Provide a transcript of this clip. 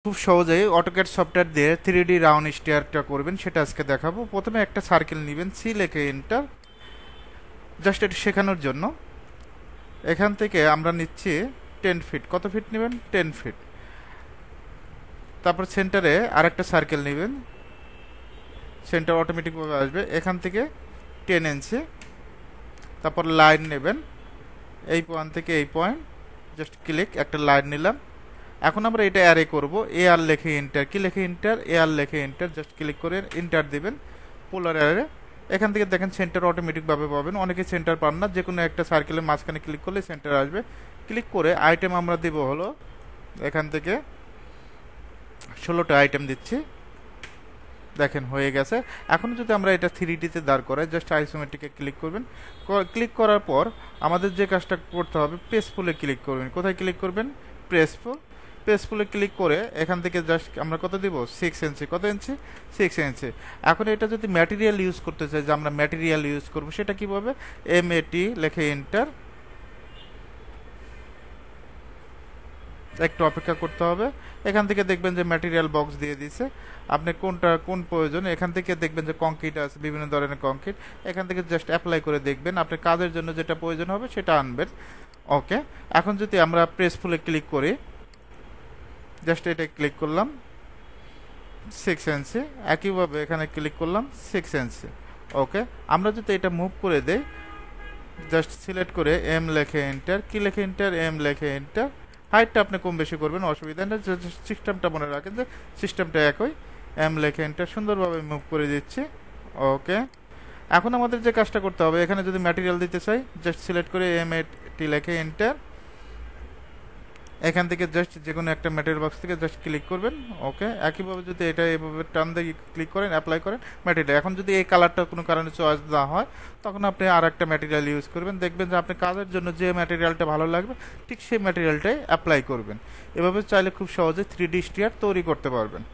খুব সহজেই AutoCAD software দিয়ে 3D রাউন্ড স্টেয়ারটা করবেন সেটা আজকে দেখাবো। প্রথমে একটা সার্কেল নেবেন, সি লেখে এন্টার, জাস্ট এটা শেখানোর জন্য। এখান থেকে আমরা নিচ্ছি 10 ফিট। কত ফিট নেবেন? 10 ফিট। তারপর সেন্টারে আরেকটা সার্কেল নেবেন, সেন্টার অটোমেটিকভাবে আসবে। এখান থেকে 10 ইঞ্চি। তারপর লাইন নেবেন, এই পয়েন্ট থেকে এই পয়েন্ট, জাস্ট ক্লিক, একটা লাইন নিলাম। এখন আমরা এটা অ্যারে করব। এ আর লেখে এন্টার, কি লেখে এন্টার? এ আর লেখে এন্টার, জাস্ট ক্লিক করে এন্টার দিবেন। পোলার অ্যারে এখান থেকে দেখেন সেন্টার অটোমেটিকভাবে পাবেন। অনেকে সেন্টার পান না, যে কোনো একটা সার্কেলের মাঝখানে ক্লিক করলে সেন্টার আসবে। ক্লিক করে আইটেম আমরা দেব হলো এখান থেকে 16টা আইটেম দিচ্ছি, দেখেন হয়ে গেছে। এখন যদি আমরা এটা 3D-তে দাঁড় করাই, জাস্ট আইসোমেট্রিকে ক্লিক করবেন। ক্লিক করার পর আমাদের যে কাজটা করতে হবে, পেজফুলে ক্লিক করবেন। কোথায় ক্লিক করবেন? পেজফুল। পেজফুলে ক্লিক করে এখান থেকে জাস্ট আমরা কত দিব? 6 ইঞ্চি। কত ইঞ্চি? 6 ইঞ্চি। এখন এটা যদি ম্যাটেরিয়াল ইউজ করতে চাই, যে আমরা ম্যাটেরিয়াল ইউজ করব, সেটা কীভাবে? MAT লেখে এন্টার, একটু অপেক্ষা করতে হবে। এখান থেকে দেখবেন যে ম্যাটেরিয়াল বক্স দিয়ে দিছে, আপনি কোন প্রয়োজন। এখান থেকে দেখবেন যে কংক্রিট আছে, বিভিন্ন ধরনের কংক্রিট। এখান থেকে জাস্ট অ্যাপ্লাই করে দেখবেন, আপনার কাজের জন্য যেটা প্রয়োজন হবে সেটা আনবেন। ওকে। এখন যদি আমরা প্রেসফুলে ক্লিক করি, জাস্ট এটা ক্লিক করলাম 6 ইঞ্চি, একইভাবে এখানে ক্লিক করলাম 6 ইঞ্চি। ওকে। আমরা যদি এটা মুভ করে দেই, জাস্ট সিলেক্ট করে এম লেখে এন্টার, কি লেখে এন্টার? এম লেখে এন্টার। হাইটটা আপনি কম বেশি করবেন, অসুবিধা নেই। সিস্টেমটা মনে রাখেন যে সিস্টেমটা একই। এম লেখে এন্টার, সুন্দরভাবে মুভ করে দিচ্ছি। ওকে। এখন আমাদের যে কাজটা করতে হবে, এখানে যদি ম্যাটেরিয়াল দিতে চাই, জাস্ট সিলেক্ট করে MAT লেখে এন্টার। এখান থেকে জাস্ট যে কোনো একটা ম্যাটেরিয়াল বক্স থেকে জাস্ট ক্লিক করবেন। ওকে। একইভাবে যদি এটা এভাবে টান দিয়ে ক্লিক করেন, অ্যাপ্লাই করেন ম্যাটেরিয়াল। এখন যদি এই কালারটা কোনো কারণে চয়েস না হয়, তখন আপনি আর একটা ম্যাটেরিয়াল ইউজ করবেন। দেখবেন যে আপনি কাজের জন্য যে ম্যাটেরিয়ালটা ভালো লাগবে, ঠিক সেই ম্যাটেরিয়ালটাই অ্যাপ্লাই করবেন। এভাবে চাইলে খুব সহজে 3D স্টিয়ার তৈরি করতে পারবেন।